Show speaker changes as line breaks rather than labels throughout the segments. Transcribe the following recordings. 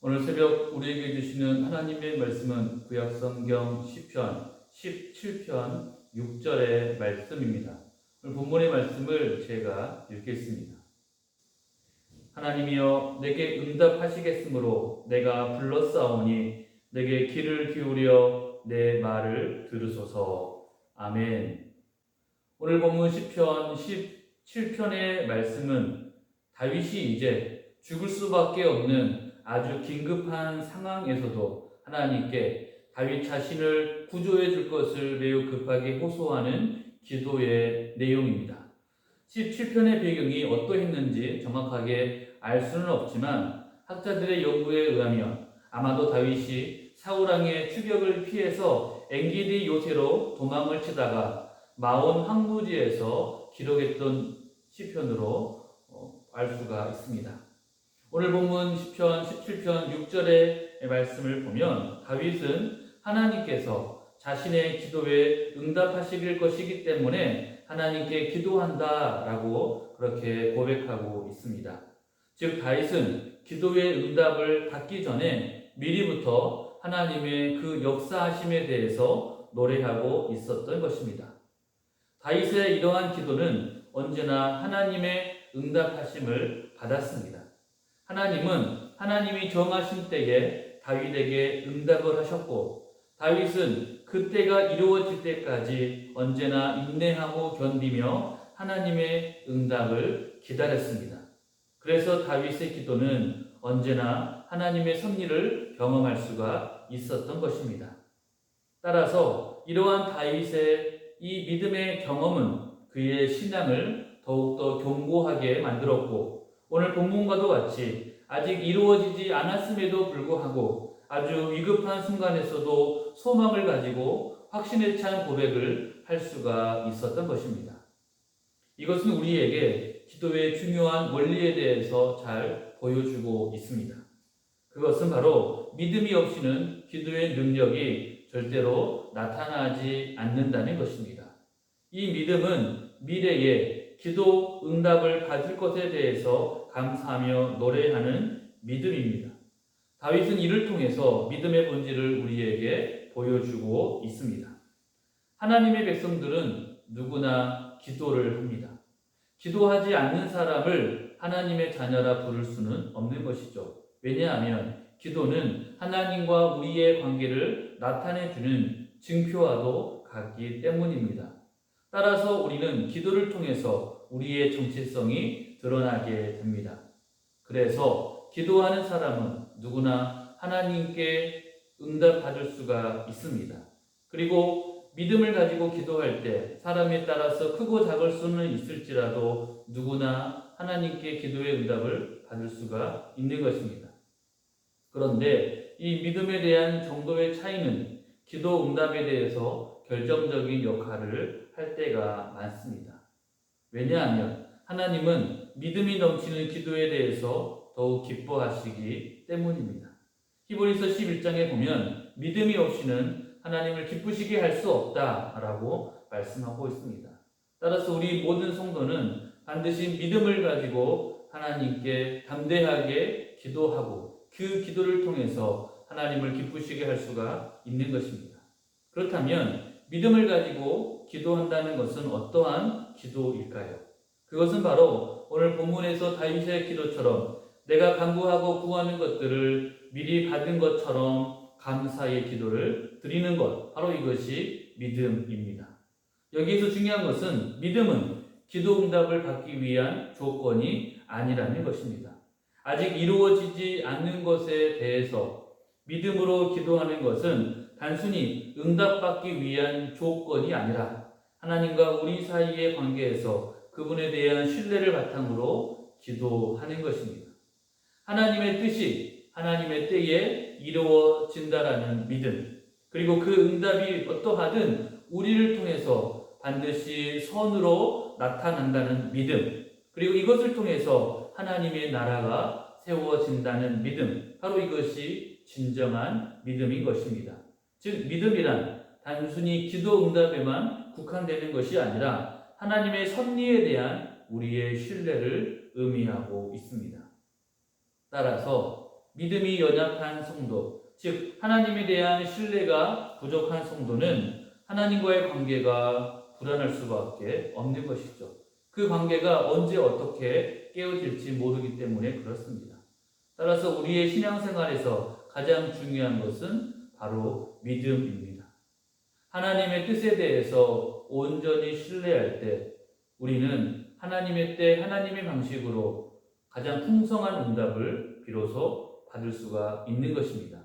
오늘 새벽 우리에게 주시는 하나님의 말씀은 구약성경 시편 17편 6절의 말씀입니다. 오늘 본문의 말씀을 제가 읽겠습니다. 하나님이여 내게 응답하시겠으므로 내가 불렀사오니 내게 귀를 기울여 내 말을 들으소서. 아멘. 오늘 본문 시편 17편의 말씀은 다윗이 이제 죽을 수밖에 없는 아주 긴급한 상황에서도 하나님께 다윗 자신을 구조해 줄 것을 매우 급하게 호소하는 기도의 내용입니다. 17편의 배경이 어떠했는지 정확하게 알 수는 없지만 학자들의 연구에 의하면 아마도 다윗이 사울왕의 추격을 피해서 엔게디 요새로 도망을 치다가 마온 황무지에서 기록했던 시편으로 알 수가 있습니다. 오늘 본문 시편 17편 6절의 말씀을 보면 다윗은 하나님께서 자신의 기도에 응답하시길 것이기 때문에 하나님께 기도한다라고 그렇게 고백하고 있습니다. 즉 다윗은 기도의 응답을 받기 전에 미리부터 하나님의 그 역사하심에 대해서 노래하고 있었던 것입니다. 다윗의 이러한 기도는 언제나 하나님의 응답하심을 받았습니다. 하나님은 하나님이 정하신 때에 다윗에게 응답을 하셨고 다윗은 그때가 이루어질 때까지 언제나 인내하고 견디며 하나님의 응답을 기다렸습니다. 그래서 다윗의 기도는 언제나 하나님의 섭리를 경험할 수가 있었던 것입니다. 따라서 이러한 다윗의 이 믿음의 경험은 그의 신앙을 더욱더 견고하게 만들었고 오늘 본문과도 같이 아직 이루어지지 않았음에도 불구하고 아주 위급한 순간에서도 소망을 가지고 확신에 찬 고백을 할 수가 있었던 것입니다. 이것은 우리에게 기도의 중요한 원리에 대해서 잘 보여주고 있습니다. 그것은 바로 믿음이 없이는 기도의 능력이 절대로 나타나지 않는다는 것입니다. 이 믿음은 미래에 기도 응답을 받을 것에 대해서 감사하며 노래하는 믿음입니다. 다윗은 이를 통해서 믿음의 본질을 우리에게 보여주고 있습니다. 하나님의 백성들은 누구나 기도를 합니다. 기도하지 않는 사람을 하나님의 자녀라 부를 수는 없는 것이죠. 왜냐하면 기도는 하나님과 우리의 관계를 나타내주는 증표와도 같기 때문입니다. 따라서 우리는 기도를 통해서 우리의 정체성이 드러나게 됩니다. 그래서 기도하는 사람은 누구나 하나님께 응답받을 수가 있습니다. 그리고 믿음을 가지고 기도할 때 사람에 따라서 크고 작을 수는 있을지라도 누구나 하나님께 기도의 응답을 받을 수가 있는 것입니다. 그런데 이 믿음에 대한 정도의 차이는 기도 응답에 대해서 결정적인 역할을 할 때가 많습니다. 왜냐하면 하나님은 믿음이 넘치는 기도에 대해서 더욱 기뻐하시기 때문입니다. 히브리서 11장에 보면 믿음이 없이는 하나님을 기쁘시게 할 수 없다라고 말씀하고 있습니다. 따라서 우리 모든 성도는 반드시 믿음을 가지고 하나님께 담대하게 기도하고 그 기도를 통해서 하나님을 기쁘시게 할 수가 있는 것입니다. 그렇다면 믿음을 가지고 기도한다는 것은 어떠한 기도일까요? 그것은 바로 오늘 본문에서 다윗의 기도처럼 내가 간구하고 구하는 것들을 미리 받은 것처럼 감사의 기도를 드리는 것, 바로 이것이 믿음입니다. 여기에서 중요한 것은 믿음은 기도 응답을 받기 위한 조건이 아니라는 것입니다. 아직 이루어지지 않는 것에 대해서 믿음으로 기도하는 것은 단순히 응답받기 위한 조건이 아니라 하나님과 우리 사이의 관계에서 그분에 대한 신뢰를 바탕으로 기도하는 것입니다. 하나님의 뜻이 하나님의 때에 이루어진다라는 믿음, 그리고 그 응답이 어떠하든 우리를 통해서 반드시 선으로 나타난다는 믿음, 그리고 이것을 통해서 하나님의 나라가 세워진다는 믿음, 바로 이것이 진정한 믿음인 것입니다. 즉 믿음이란 단순히 기도 응답에만 국한되는 것이 아니라 하나님의 섭리에 대한 우리의 신뢰를 의미하고 있습니다. 따라서 믿음이 연약한 성도, 즉 하나님에 대한 신뢰가 부족한 성도는 하나님과의 관계가 불안할 수밖에 없는 것이죠. 그 관계가 언제 어떻게 깨어질지 모르기 때문에 그렇습니다. 따라서 우리의 신앙생활에서 가장 중요한 것은 바로 믿음입니다. 하나님의 뜻에 대해서 온전히 신뢰할 때 우리는 하나님의 때 하나님의 방식으로 가장 풍성한 응답을 비로소 받을 수가 있는 것입니다.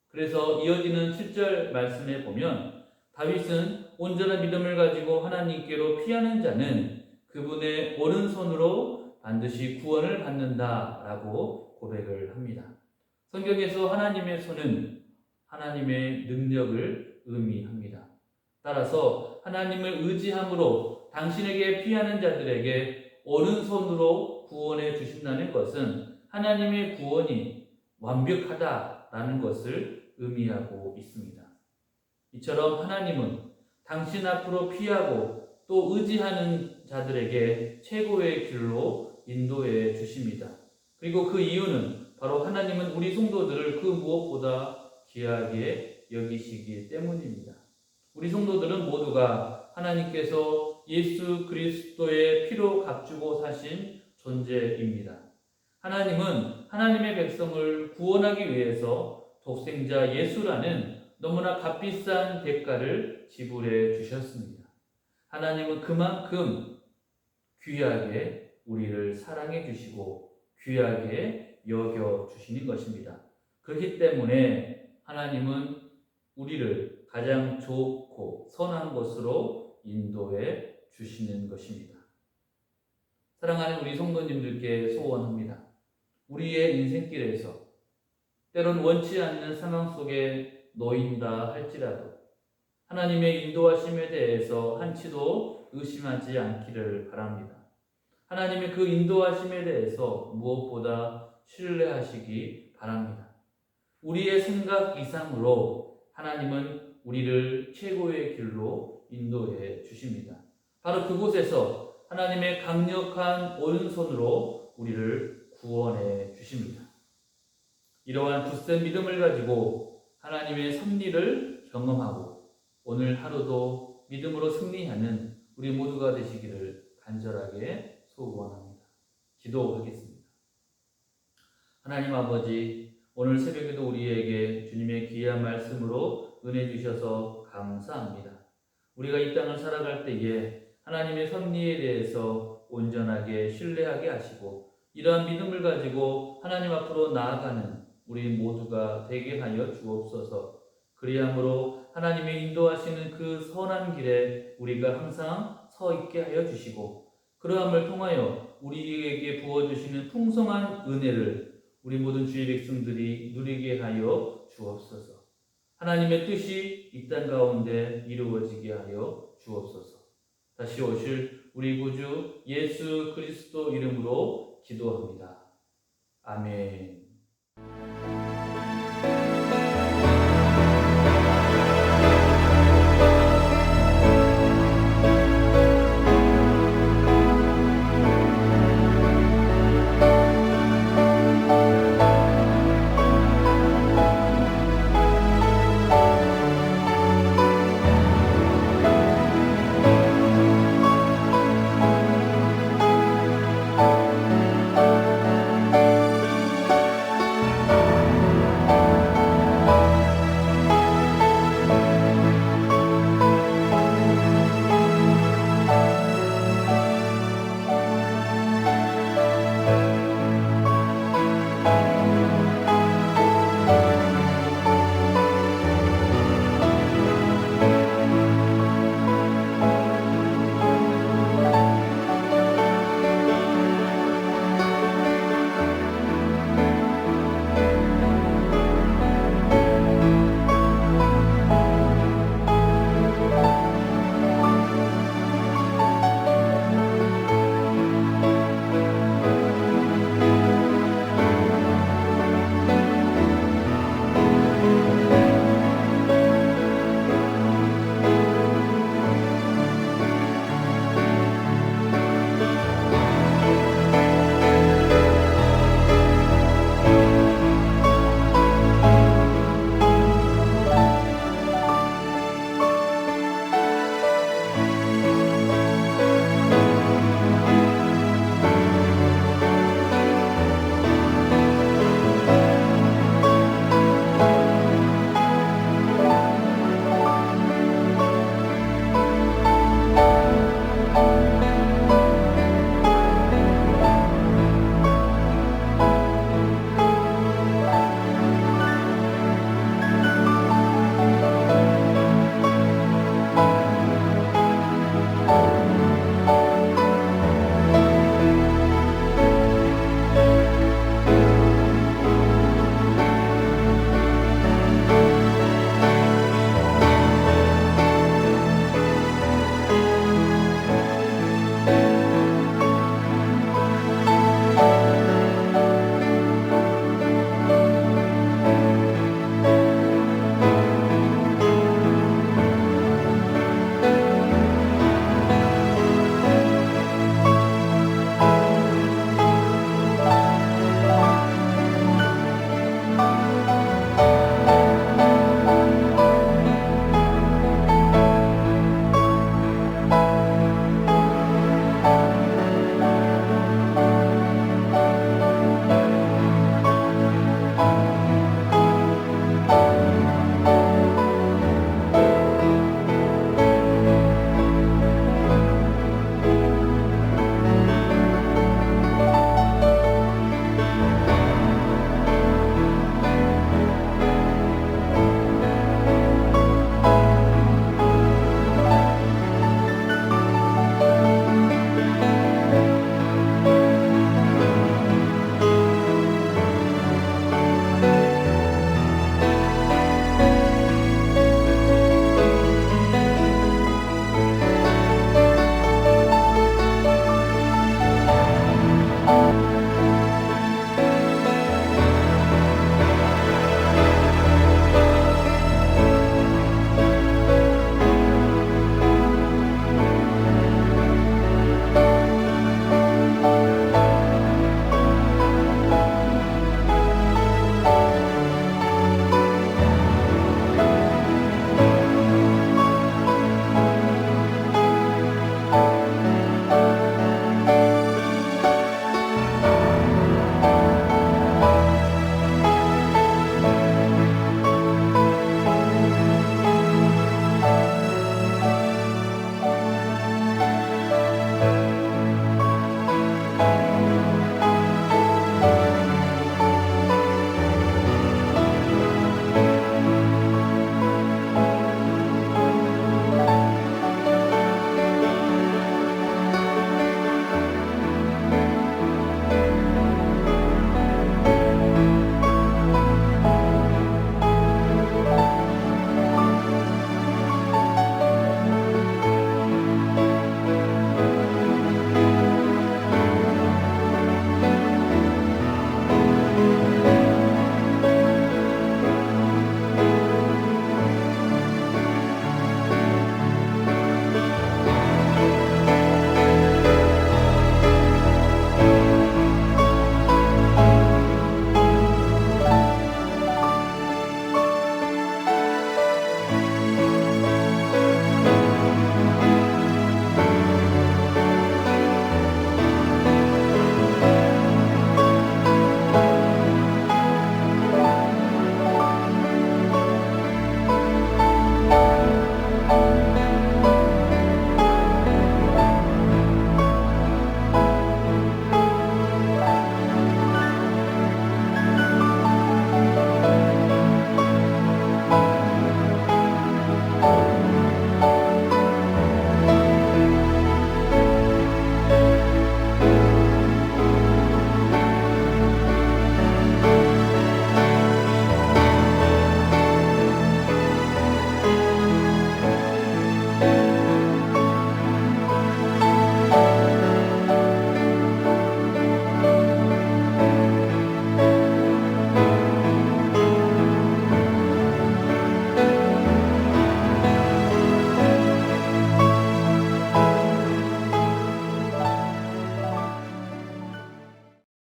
그래서 이어지는 7절 말씀에 보면 다윗은 온전한 믿음을 가지고 하나님께로 피하는 자는 그분의 오른손으로 반드시 구원을 받는다라고 고백을 합니다. 성경에서 하나님의 손은 하나님의 능력을 의미합니다. 따라서 하나님을 의지함으로 당신에게 피하는 자들에게 오른손으로 구원해 주신다는 것은 하나님의 구원이 완벽하다라는 것을 의미하고 있습니다. 이처럼 하나님은 당신 앞으로 피하고 또 의지하는 자들에게 최고의 길로 인도해 주십니다. 그리고 그 이유는 바로 하나님은 우리 성도들을 그 무엇보다 귀하게 여기시기 때문입니다. 우리 성도들은 모두가 하나님께서 예수 그리스도의 피로 값주고 사신 존재입니다. 하나님은 하나님의 백성을 구원하기 위해서 독생자 예수라는 너무나 값비싼 대가를 지불해 주셨습니다. 하나님은 그만큼 귀하게 우리를 사랑해 주시고 귀하게 여겨 주시는 것입니다. 그렇기 때문에 하나님은 우리를 가장 좋고 선한 곳으로 인도해 주시는 것입니다. 사랑하는 우리 성도님들께 소원합니다. 우리의 인생길에서 때론 원치 않는 상황 속에 놓인다 할지라도 하나님의 인도하심에 대해서 한치도 의심하지 않기를 바랍니다. 하나님의 그 인도하심에 대해서 무엇보다 신뢰하시기 바랍니다. 우리의 생각 이상으로 하나님은 우리를 최고의 길로 인도해 주십니다. 바로 그곳에서 하나님의 강력한 오른손으로 우리를 구원해 주십니다. 이러한 굳센 믿음을 가지고 하나님의 섭리를 경험하고 오늘 하루도 믿음으로 승리하는 우리 모두가 되시기를 간절하게 소원합니다. 기도하겠습니다. 하나님 아버지, 오늘 새벽에도 우리에게 주님의 귀한 말씀으로 은혜 주셔서 감사합니다. 우리가 이 땅을 살아갈 때에 하나님의 섭리에 대해서 온전하게 신뢰하게 하시고 이러한 믿음을 가지고 하나님 앞으로 나아가는 우리 모두가 되게 하여 주옵소서. 그리함으로 하나님의 인도하시는 그 선한 길에 우리가 항상 서 있게 하여 주시고 그러함을 통하여 우리에게 부어주시는 풍성한 은혜를 우리 모든 주의 백성들이 누리게 하여 주옵소서. 하나님의 뜻이 이 땅 가운데 이루어지게 하여 주옵소서. 다시 오실 우리 구주 예수 그리스도 이름으로 기도합니다. 아멘.